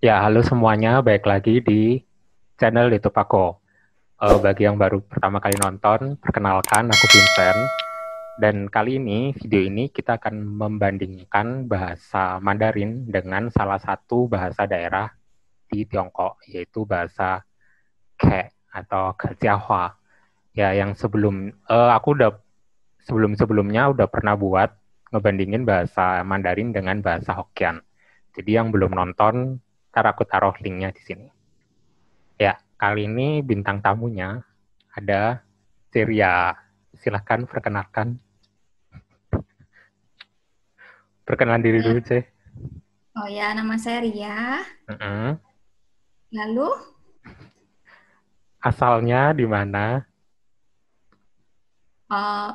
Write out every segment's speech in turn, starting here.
Ya, halo semuanya, baik lagi di channel YouTube aku. Bagi yang baru pertama kali nonton, perkenalkan aku Vincent. Dan kali ini, video ini kita akan membandingkan bahasa Mandarin dengan salah satu bahasa daerah di Tiongkok, yaitu bahasa Ke atau Kejiahua. Ya, yang aku udah sebelum-sebelumnya udah pernah buat ngebandingin bahasa Mandarin dengan bahasa Hokkien. Jadi yang belum nonton, ntar aku taruh linknya di sini. Ya, kali ini bintang tamunya ada Ceria. Silahkan perkenalan diri Ya. dulu, C. Oh ya, nama saya Ria. Mm-mm. Lalu, Asalnya di mana?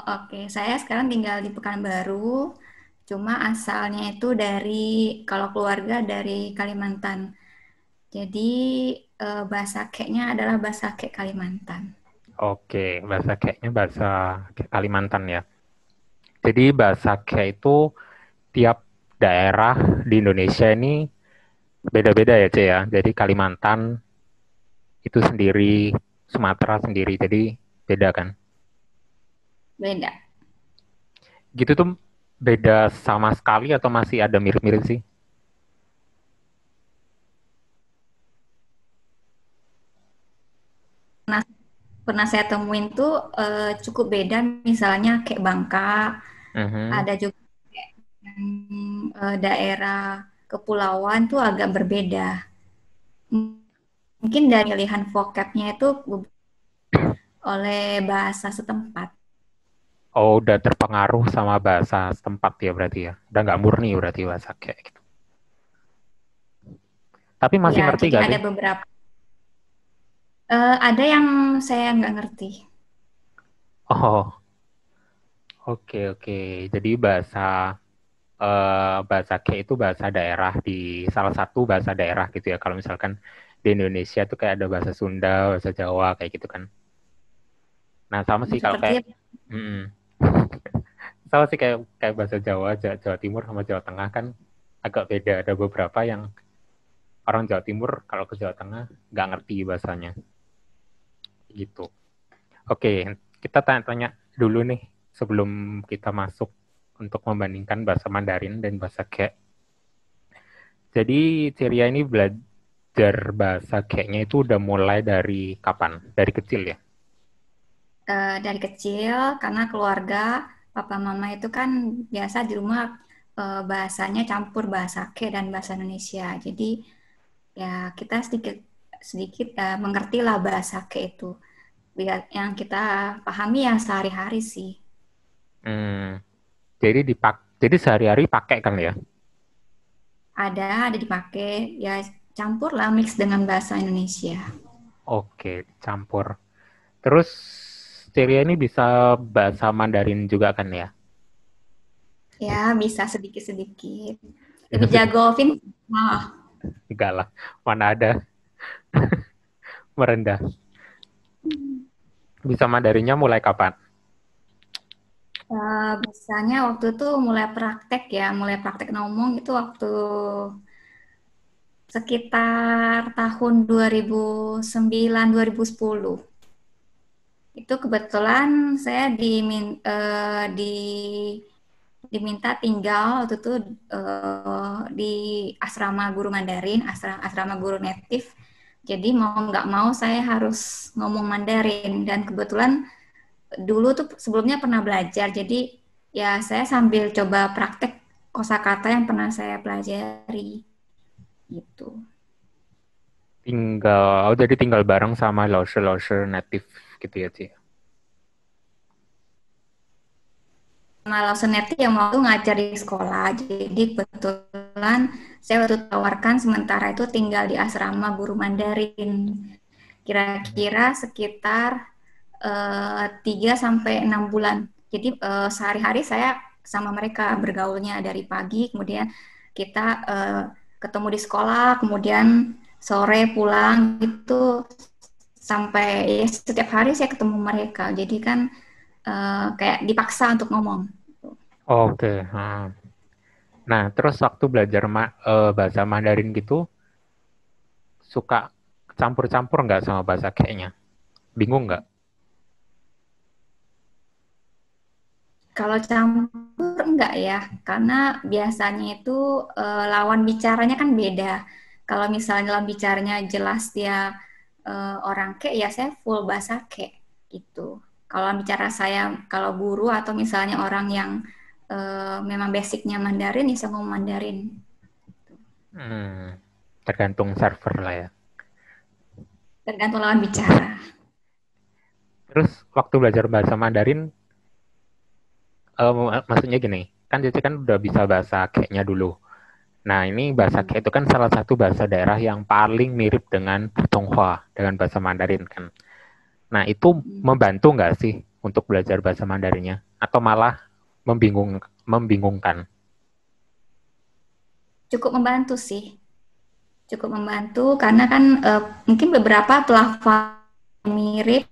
oke, saya sekarang tinggal di Pekanbaru. Cuma asalnya itu kalau keluarga dari Kalimantan. Jadi bahasa Keknya adalah bahasa Kek Kalimantan. Oke, bahasa kayaknya bahasa Kalimantan ya. Jadi bahasa kayak itu tiap daerah di Indonesia ini beda-beda ya, C ya. Jadi Kalimantan itu sendiri, Sumatera sendiri, jadi beda kan. Beda. Gitu tuh beda sama sekali atau masih ada mirip-mirip sih? Nah, pernah saya temuin tuh cukup beda. Misalnya kayak Bangka, Mhm. ada juga daerah kepulauan tuh agak berbeda. Mungkin dari pilihan vocabnya itu oleh bahasa setempat. Oh, udah terpengaruh sama bahasa setempat ya berarti ya. Udah nggak murni berarti bahasa kayak gitu. Tapi masih Ya, ngerti jadi gak ada sih? beberapa. Ada yang saya nggak ngerti. Oh, oke oke. Jadi bahasa kayak itu bahasa daerah di salah satu bahasa daerah gitu ya. Kalau misalkan di Indonesia tuh kayak ada bahasa Sunda, bahasa Jawa kayak gitu kan. Nah, sama sih kalau kayak Seperti mm, sama sih kayak kayak bahasa Jawa, Jawa Timur sama Jawa Tengah kan agak beda. Ada beberapa yang orang Jawa Timur kalau ke Jawa Tengah nggak ngerti bahasanya gitu. Oke, kita tanya-tanya dulu nih sebelum kita masuk untuk membandingkan bahasa Mandarin dan bahasa Ke. Jadi Ceria ini belajar bahasa Ke-nya itu udah mulai dari kapan? Dari kecil ya? dari kecil karena keluarga papa mama itu kan biasa di rumah bahasanya campur bahasa Ke dan bahasa Indonesia. Jadi ya kita sedikit sedikit mengerti lah bahasa Ke itu. Yang kita pahami yang sehari-hari sih. Hmm, jadi sehari-hari pakai kan ya? Ada dipakai ya campur lah mix dengan bahasa Indonesia. Oke, campur. Terus Ceria ini bisa bahasa Mandarin juga kan ya? Ya bisa sedikit-sedikit. Lebih jago Vin. Nah, Enggak lah, mana ada merendah. Bisa Mandarinnya mulai kapan? Biasanya waktu itu mulai praktek ya, mulai praktek ngomong itu waktu sekitar tahun 2009 2010. Itu kebetulan saya diminta tinggal waktu itu di asrama guru Mandarin, asrama guru native. Jadi mau nggak mau saya harus ngomong Mandarin dan kebetulan dulu tuh sebelumnya pernah belajar. Jadi ya saya sambil coba praktek kosakata yang pernah saya pelajari gitu. Jadi tinggal bareng sama loser-loser native gitu ya, Ci? Malah Seneti yang waktu ngajar di sekolah. Jadi kebetulan saya waktu tawarkan sementara itu tinggal di asrama guru Mandarin. Kira-kira sekitar 3 sampai 6 bulan. Jadi sehari-hari saya sama mereka bergaulnya dari pagi, kemudian kita ketemu di sekolah, kemudian sore pulang itu sampai ya, setiap hari saya ketemu mereka. Jadi kan kayak dipaksa untuk ngomong. Oke. Nah, terus waktu belajar bahasa Mandarin gitu, suka campur-campur nggak sama bahasa kayaknya? Bingung nggak? Kalau campur enggak ya, karena biasanya itu lawan bicaranya kan beda. Kalau misalnya lawan bicaranya jelas dia orang kek, ya saya full bahasa kek gitu. Kalau bicara saya, kalau guru atau misalnya orang yang memang basicnya Mandarin, ya saya ngomong Mandarin. Tergantung server lah ya. Tergantung lawan bicara. Terus waktu belajar bahasa Mandarin, maksudnya gini, kan Cici kan udah bisa bahasa kayaknya dulu. Nah, ini bahasa kayak itu kan salah satu bahasa daerah yang paling mirip dengan Putonghua, dengan bahasa Mandarin kan. Nah, itu membantu nggak sih untuk belajar bahasa Mandarinnya? Atau malah membingungkan? Cukup membantu sih. Cukup membantu karena kan mungkin beberapa pelafal mirip,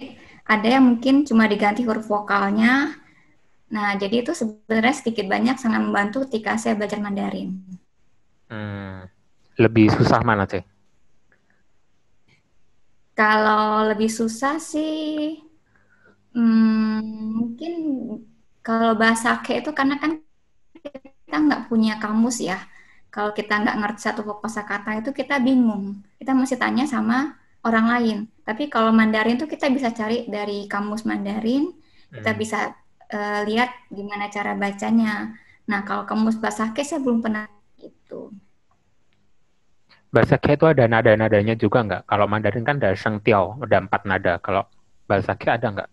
ada yang mungkin cuma diganti huruf vokalnya. Nah, jadi itu sebenarnya sedikit banyak sangat membantu ketika saya belajar Mandarin. Lebih susah mana, Cek? Kalau lebih susah sih, mungkin kalau bahasa Ke itu karena kan kita nggak punya kamus ya. Kalau kita nggak ngerti satu kosakata itu kita bingung. Kita mesti tanya sama orang lain. Tapi kalau Mandarin itu kita bisa cari dari kamus Mandarin, kita bisa lihat gimana cara bacanya. Nah, kalau kamus bahasa Ke saya belum pernah gitu. Bahasa Ke itu ada nada-nadanya juga nggak? Kalau Mandarin kan ada Sheng Tiao, ada 4 nada. Kalau bahasa Ke ada nggak?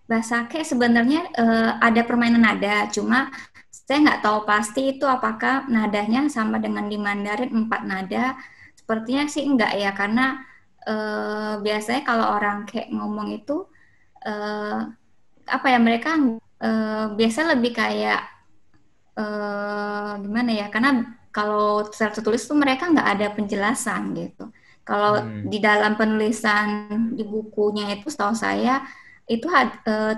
Bahasa Ke sebenarnya ada permainan nada, cuma saya nggak tahu pasti itu apakah nadanya sama dengan di Mandarin 4 nada. Sepertinya sih enggak ya, karena biasanya kalau orang kayak ngomong itu apa ya, mereka biasa lebih kayak gimana ya, karena kalau secara tertulis tuh mereka nggak ada penjelasan gitu. Kalau di dalam penulisan di bukunya itu setahu saya itu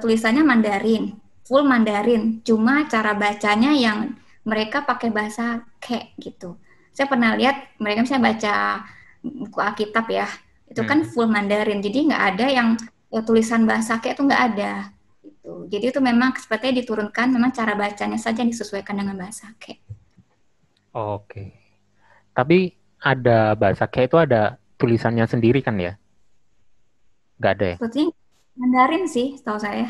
tulisannya Mandarin, full Mandarin, cuma cara bacanya yang mereka pakai bahasa Ke gitu. Saya pernah lihat mereka misalnya baca buku Alkitab ya, itu kan full Mandarin, jadi nggak ada yang tulisan bahasa Ke itu nggak ada. Gitu. Jadi itu memang sepertinya diturunkan, memang cara bacanya saja yang disesuaikan dengan bahasa Ke. Oke. Tapi ada bahasa Ke itu ada tulisannya sendiri kan ya? Nggak ada ya? Sepertinya Mandarin sih, setahu saya.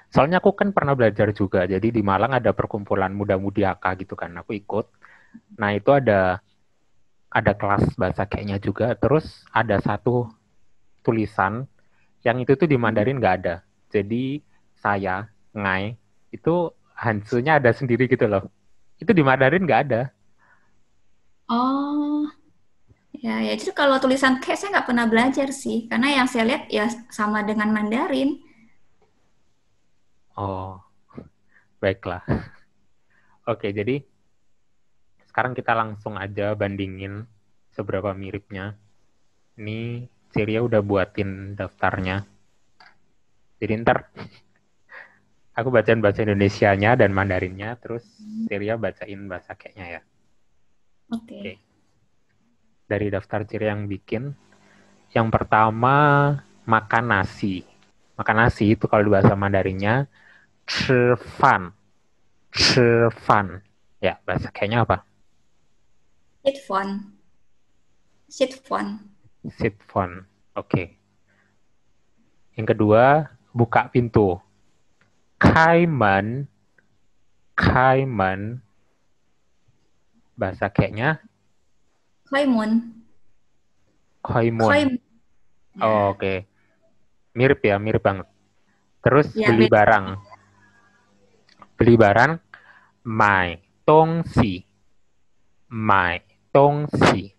Soalnya aku kan pernah belajar juga, jadi di Malang ada perkumpulan muda-mudi AK gitu kan, aku ikut. Nah itu ada kelas bahasa kayaknya juga, terus ada satu tulisan yang itu tuh di Mandarin nggak ada. Jadi saya, Ngai, itu Hansunya ada sendiri gitu loh. Itu di Mandarin nggak ada. Oh, ya, ya. Jadi kalau tulisan Ke saya nggak pernah belajar sih, karena yang saya lihat ya sama dengan Mandarin. Oh, baiklah. Oke, jadi sekarang kita langsung aja bandingin seberapa miripnya. Ini Siria udah buatin daftarnya. Jadi ntar aku bacain bahasa Indonesianya dan Mandarinnya, terus Siria bacain bahasa kayaknya ya. Oke. Dari daftar ciri yang bikin, yang pertama makan nasi. Makan nasi itu kalau di bahasa Mandarinnya 吃饭. 吃饭. Ya, bahasa kayaknya apa? Sitphone. Sitphone. Sitphone. Oke. Yang kedua, buka pintu. 开门. 开门. Bahasa kayaknya Koimun. koimun. Oh, oke. Mirip ya, mirip banget. Terus Ya, beli barang. Beli barang, 买东西. 买东西.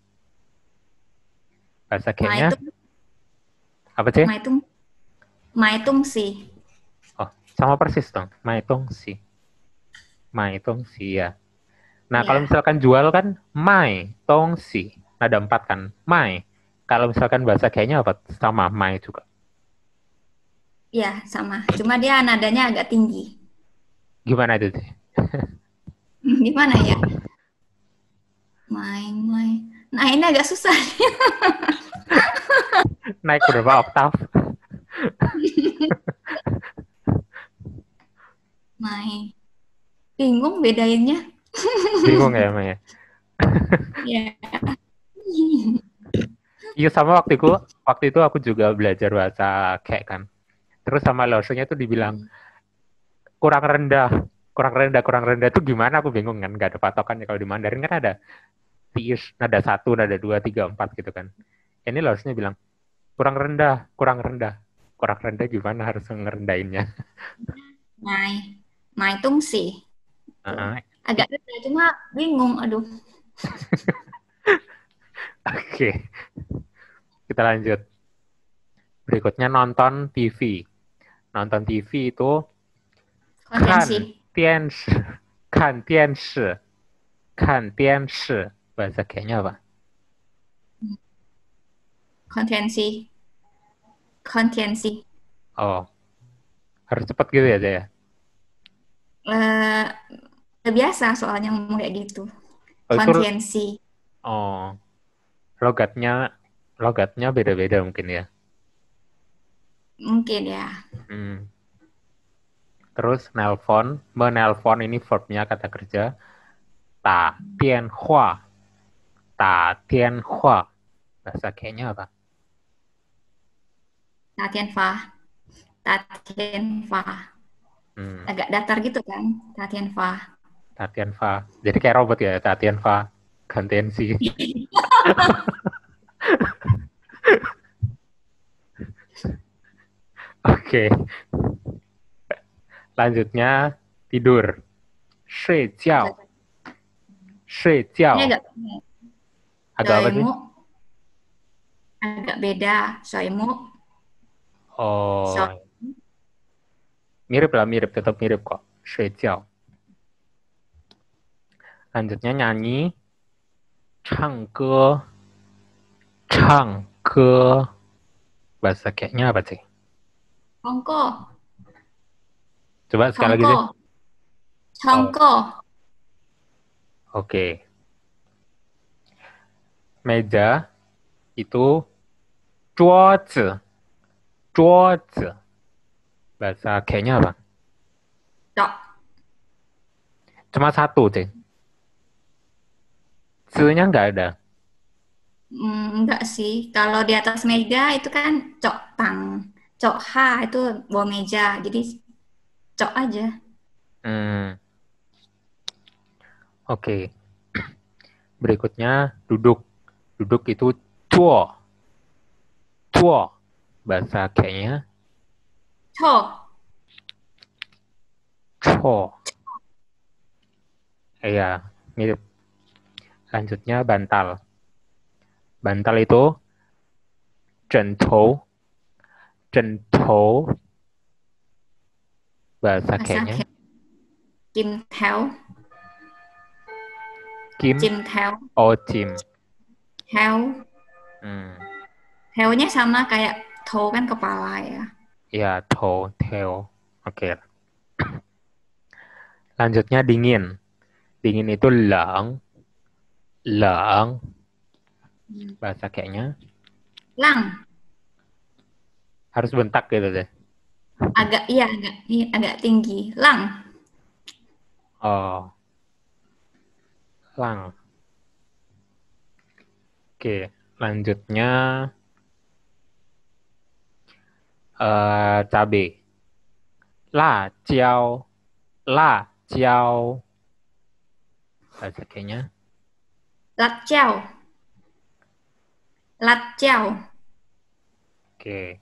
Bahasa kayaknya apa sih? Maitung sih. Oh, sama persis dong. 买东西. 买东西ya. Nah, kalau misalkan jual kan 卖东西. Ada 4 kan? 卖. Kalau misalkan bahasa kayaknya apa? Sama 卖 juga. Ya, sama. Cuma dia nadanya agak tinggi. Gimana itu sih? Gimana ya? Mai. Nah, ini agak susah. Naik berapa oktav? Mai. Bingung bedainnya. Bingung ya emang ya? Ya. Iya sama waktu itu aku juga belajar bahasa kayak kan. Terus sama dosennya tuh dibilang kurang rendah, kurang rendah tuh gimana? Aku bingung kan, nggak ada patokannya. Kalau di Mandarin kan ada tiis, nada 1, nada 2, 3, 4 gitu kan. Ini dosennya bilang kurang rendah, kurang rendah gimana harus ngerendahinnya? Mai. Mai tung sih. Tuh. Uh-uh. Agak beda, cuma bingung. Aduh. Oke, kita lanjut. Berikutnya nonton TV. Nonton TV itu Konvensi. kan 电视, kan 电视, kan 电视. Bahasa kayaknya apa? Konvensi. Konvensi. Oh, harus cepat gitu ya, Jaya? Biasa soalnya ngomong kayak gitu. Oh, itu Konvensi. oh, logatnya logatnya beda-beda mungkin ya. Mungkin ya. Hmm. Terus menelpon ini verbnya kata kerja. Ta tian hua, ta tian hua. Bahasa kayaknya apa? Tatian Fa. Tatian Fa. Agak datar gitu kan. Tatian Fa. Tatian fa. Jadi kayak robot ya, Tatian fa. Gantian si. Oke. Lanjutnya tidur. 睡觉. 睡 Ini 觉. Agak apa sih? Soimu agak beda. Soimu. Oh, So, mirip lah, tetap mirip kok. 睡觉. Lanjutnya nyanyi. 唱歌. 唱歌. Bahasa kayaknya apa sih? Hongko. Coba sekali lagi Hongko. sih. Hongko. Oke. Meja itu 桌子. 桌子. Bahasa kayaknya apa? Cok. Cuma satu, Cing. C-nya nggak ada. Enggak sih. Kalau di atas meja itu kan cok tang. Cok ha itu bawah meja. Jadi cok aja. Oke. Berikutnya duduk. Duduk itu 坐. 坐. Bahasa kayaknya Cok. 坐. Iya, mirip. Lanjutnya bantal. Bantal itu 枕头. 枕头. Bahasa kayaknya Kim theo. Kim. Kim theo. Oh, Jim. Theo. Hmm. Theo-nya sama kayak toe kan kepala ya. Ya, to, teo. Oke. Lanjutnya dingin. Dingin itu lang. Lang. Bahasa kayaknya Lang. harus bentak gitu deh. Agak agak tinggi. Lang. Oh. Lang. Oke, lanjutnya cabe. La jiao. La jiao. Bahasa kayaknya Lat jiao. Lat jiao. oke.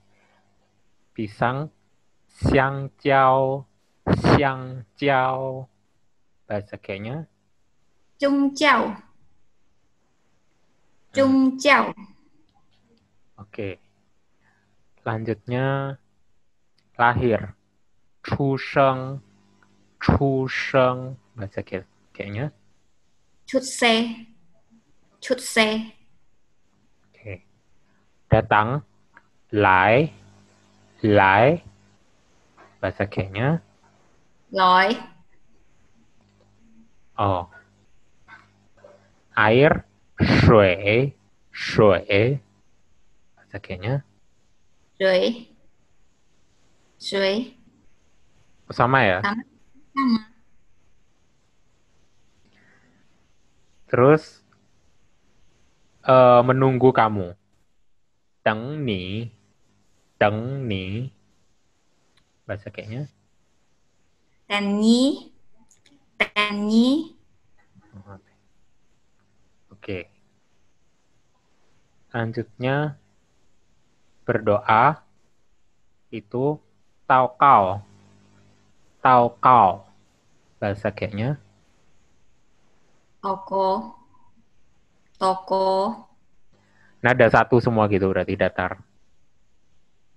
Pisang. Xiang jiao. Xiang jiao. Bahasa kayaknya Chung jiao. Chung jiao. Oke. Lanjutnya lahir. 出生. 出生. Bahasa kayaknya Chut se. Chut se. oke. Datang. Lai. Lai. Bahasa kayaknya Loi. oh. Air, shui, shui. Bahasa kayaknya Shui, shui, sama ya. sama, sama. Terus menunggu kamu. Deng ni, deng ni. Bahasa kayaknya. Tenyi, tenyi, Oke. Selanjutnya berdoa itu taokal. Taokal. Bahasa kayaknya. toko, toko. Nada satu semua gitu berarti datar.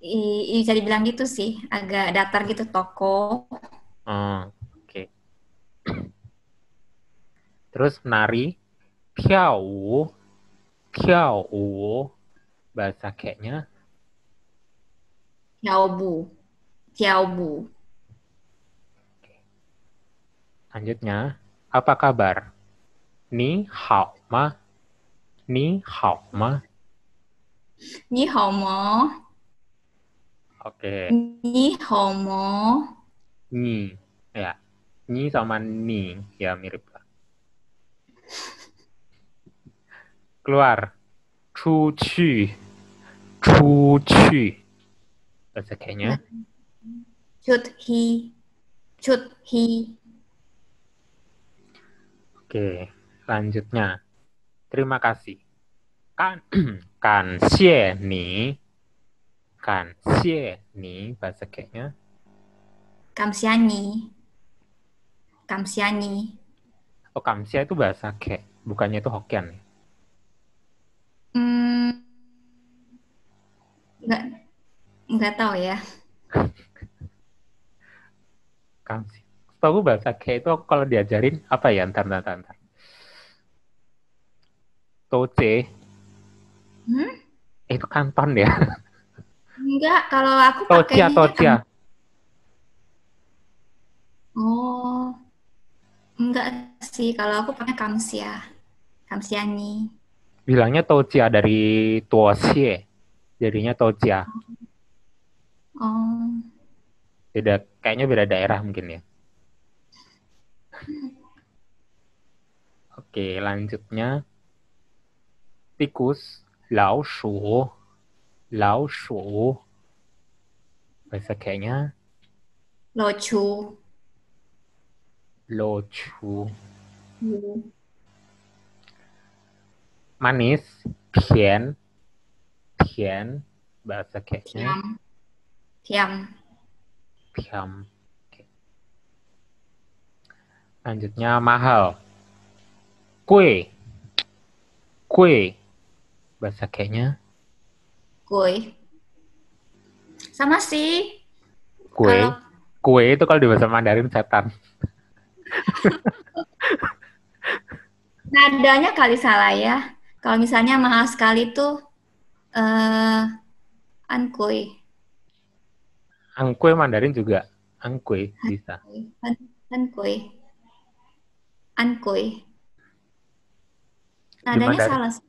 Bisa dibilang gitu sih, agak datar gitu toko. Oh, oke. Terus menari. Piao. Piao. Bahasa kayaknya. Xiaobu, Xiaobu. Selanjutnya. Apa kabar? Ni hao ma. Ni hao ma. Ni hao mo, Oke. ni hao mo. Ni. Ya. Ni sama ni. Ya mirip lah. Keluar. 出去. 出去. Bahasa kayaknya. Chut hi, chut hi. Oke. Selanjutnya. Terima kasih. Kan. Kan xie ni. Kan xie ni. Bahasa kayaknya. Kamsiani, kamsiani. Oh, kamsia itu bahasa kayak. Bukannya itu Hokkien. Hmm, nggak nggak tahu ya. Kamsia. Setahu bahasa kayak itu kalau diajarin apa ya? Ntar. Toce. Hmm? Itu kanton ya. Enggak, kalau aku Tocia, pakainya tocia. Oh, enggak sih. Kalau aku pakai kamsia, kamsiani. Bilangnya tocia dari tuosie. Jadinya tocia. Oh, Kayaknya beda daerah mungkin ya. Oke, lanjutnya. Tikus. Lao shu. Lao shu. Bahasa kayaknya. lochu. Lo chu. Manis. Pian. Pian. Bahasa kayaknya. Tiam, tiam. Piam. Oke. Lanjutnya mahal. Kue. Kue. Bahasa kayaknya. Kue. Sama sih. Kue. Kalau Kue itu kalau di bahasa Mandarin setan. nadanya kali salah ya. Kalau misalnya mahal sekali tuh eh ankui. Angkue Mandarin juga. Angkue bisa. Ankui. Ankui. Di Nadanya Mandarin, salah sih.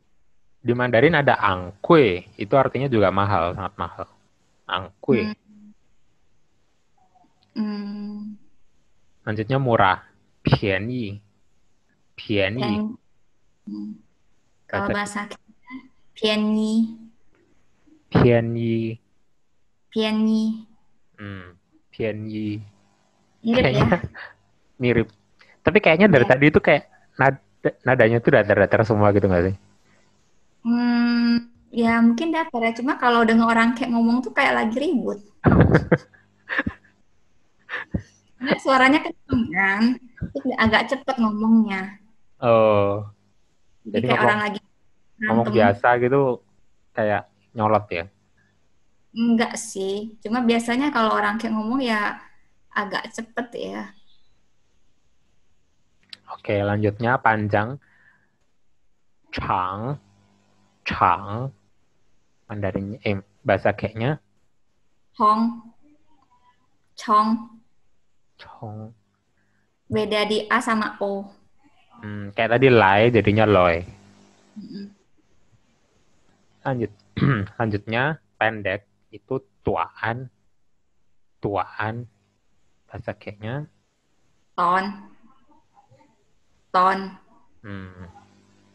di Mandarin ada angkue. Itu artinya juga mahal, sangat mahal. Angkue. Hmm. Hmm. Lanjutnya murah. Pianyi. Pianyi. Dan hmm. Kalau Bahasa bahasa kita, pianyi, pianyi. pianyi. Pianyi. Mirip ya? Kayaknya mirip. Tapi kayaknya dari Ya. tadi itu kayak nadanya tuh datar-datar semua gitu nggak sih? Ya mungkin datar ya. Cuma kalau dengar orang kayak ngomong tuh kayak lagi ribut. Karena suaranya kenceng kan, terus agak cepet ngomongnya. Oh, Jadi jadi kayak ngomong orang lagi ngomong berantem. biasa gitu kayak nyolot ya. Enggak sih. Cuma biasanya kalau orang kayak ngomong ya agak cepet ya. Oke, lanjutnya panjang. Chang. Chang. Mandarin bahasa kayaknya. Hong, Chong. Chong. Beda di A sama O. Kayak tadi lay jadinya loy. Mm-mm. Lanjut. Lanjutnya pendek itu tuaan. Tuaan bahasa kayaknya. Ton, ton,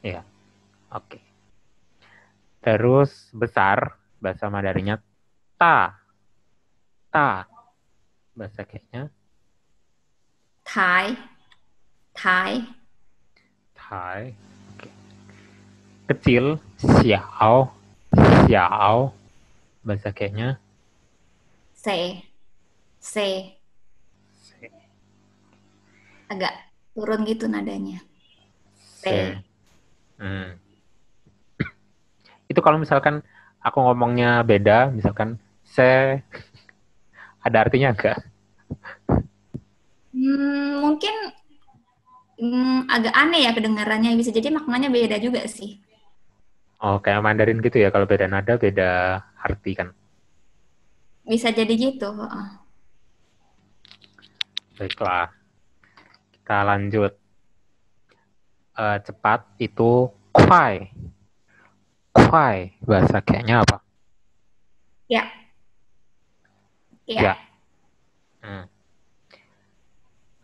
Ya, oke. Terus besar bahasa Mandarinnya ta. Ta bahasa kayaknya. Thai, Thai, Thai. Oke. Kecil xiao. Xiao bahasa kayaknya. Se, Se, agak turun gitu nadanya. Se. Se, Hmm. Itu kalau misalkan aku ngomongnya beda, misalkan se, ada artinya enggak? Mungkin agak aneh ya kedengarannya. Bisa jadi maknanya beda juga sih. Oh, kayak Mandarin gitu ya, kalau beda nada, beda arti kan. Bisa jadi gitu. Heeh. Baiklah, kita lanjut. Cepat itu kuai. Kuai, bahasa kayaknya apa? Ya, ya. Ya. Hmm.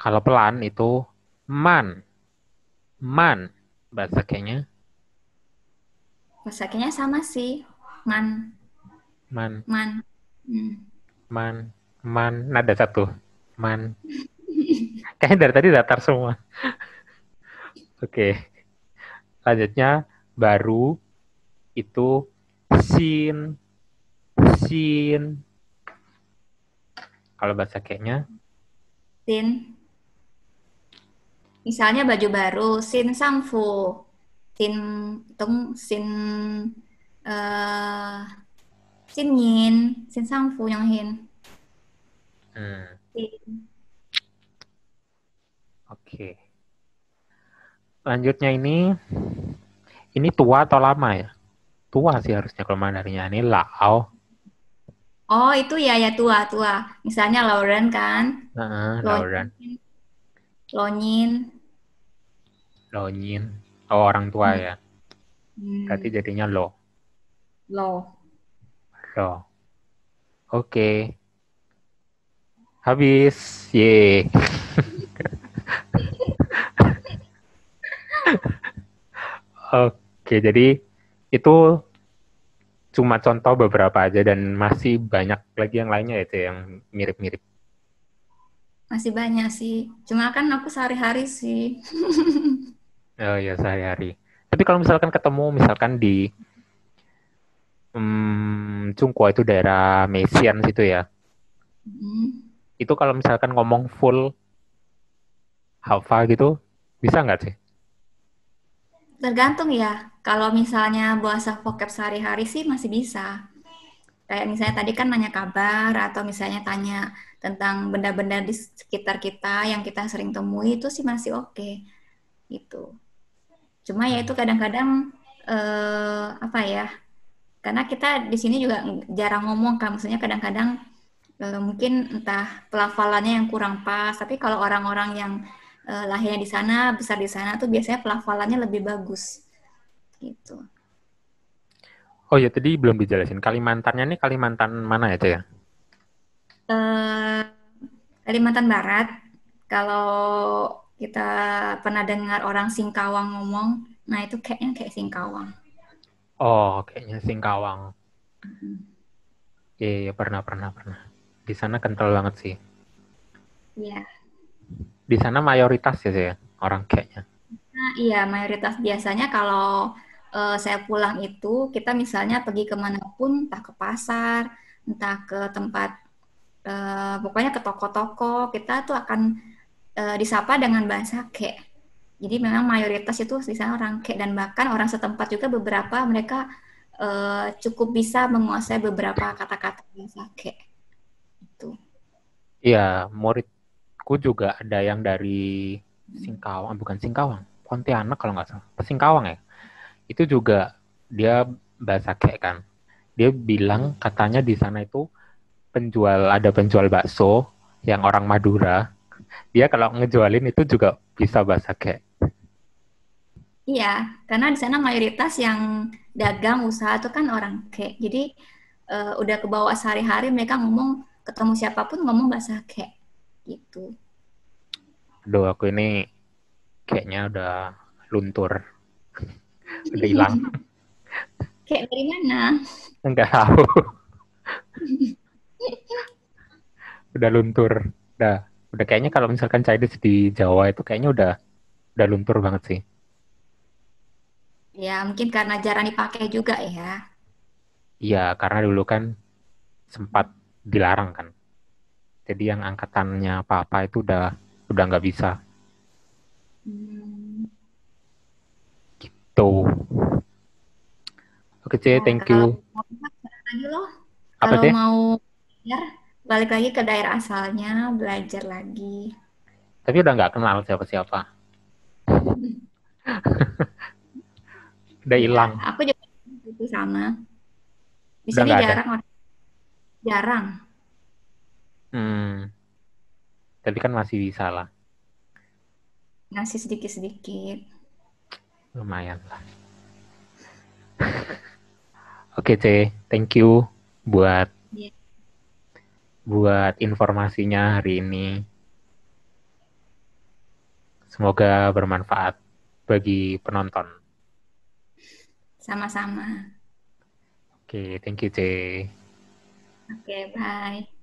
Kalau pelan itu man. Man, bahasa kayaknya. Masaknya sama sih. Man, Man, man. Hmm. man, man, nada satu. Man. Kayaknya dari tadi datar semua. Oke, lanjutnya baru itu sin, sin. Kalau bahasa kayaknya, Sin. Misalnya baju baru, sin samfu. Sin tung sin eh sin yin, sin samfu yang hin. hmm, Sin. oke. Lanjutnya ini tua atau lama ya? Tua sih harusnya kalau Mandarinnya. Ini lao. Oh, itu ya ya tua tua. Misalnya Lauren kan, Lauren. Lonyin, Lonyin. Lonyin. Oh, orang tua Hmm. ya. Berarti Hmm. jadinya lo. Lo. Lo. Oke. Habis. Ye. Oke, jadi itu cuma contoh beberapa aja dan masih banyak lagi yang lainnya itu yang mirip-mirip. Masih banyak sih. Cuma kan aku sehari-hari sih. Oh ya sehari-hari. Tapi kalau misalkan ketemu misalkan di Cungkua itu daerah Mesian situ ya. Hmm. Itu kalau misalkan ngomong full Hava gitu bisa nggak sih? Tergantung ya. Kalau misalnya bahasa vocab sehari-hari sih masih bisa. Kayak misalnya tadi kan nanya kabar atau misalnya tanya tentang benda-benda di sekitar kita yang kita sering temui itu sih masih oke gitu. Cuma ya itu Hmm. kadang-kadang apa ya? Karena kita di sini juga jarang ngomong kan, maksudnya kadang-kadang mungkin entah pelafalannya yang kurang pas. Tapi kalau orang-orang yang lahirnya di sana, besar di sana tuh biasanya pelafalannya lebih bagus gitu. Oh ya tadi belum dijelasin Kalimantannya nih Kalimantan mana itu ya? Eh, Kalimantan Barat, kalau kita pernah dengar orang Singkawang ngomong, nah itu kayaknya kayak Singkawang. Oh kayaknya Singkawang. Iya, iya pernah pernah pernah. Di sana kental banget sih. Iya. Di sana mayoritas ya sih ya, orang kayaknya. Nah, iya, mayoritas biasanya kalau saya pulang itu, kita misalnya pergi kemanapun, entah ke pasar, entah ke tempat, pokoknya ke toko-toko, kita tuh akan disapa dengan bahasa kek. Jadi memang mayoritas itu di sana orang kek dan bahkan orang setempat juga beberapa mereka cukup bisa menguasai beberapa kata-kata bahasa kek. Itu. Iya, muridku juga ada yang dari Singkawang, bukan Singkawang, Pontianak kalau nggak salah. Singkawang ya. Itu juga dia bahasa kek kan. Dia bilang katanya di sana itu ada penjual bakso yang orang Madura. Dia kalau ngejualin itu juga bisa bahasa kek. Iya, karena di sana mayoritas yang dagang usaha itu kan orang kek. Jadi udah kebawa sehari-hari mereka ngomong ketemu siapapun ngomong bahasa kek gitu. Aduh, aku ini kayaknya udah luntur, udah hilang. Kek dari mana? Enggak tahu, udah luntur. Udah, udah kayaknya kalau misalkan Chinese di Jawa itu kayaknya udah luntur banget sih. Ya mungkin karena jarang dipakai juga ya. Iya, karena dulu kan sempat dilarang kan. Jadi yang angkatannya apa-apa itu udah nggak bisa. Hmm. Tuh. Oke, C, Ya, thank kalau you. mau belajar lagi loh, Apa, kalau C? mau belajar, balik lagi ke daerah asalnya, belajar lagi. Tapi udah nggak kenal siapa-siapa. Udah Ya, hilang. aku juga itu sama. Di Udah sini nggak ada. jarang orang, jarang. Hmm, tapi kan masih bisa lah. Ngasih sedikit-sedikit. Lumayan lah. Oke, C. Thank you buat Ya, buat informasinya hari ini. Semoga bermanfaat bagi penonton. sama-sama. Oke, thank you, C. Oke, bye.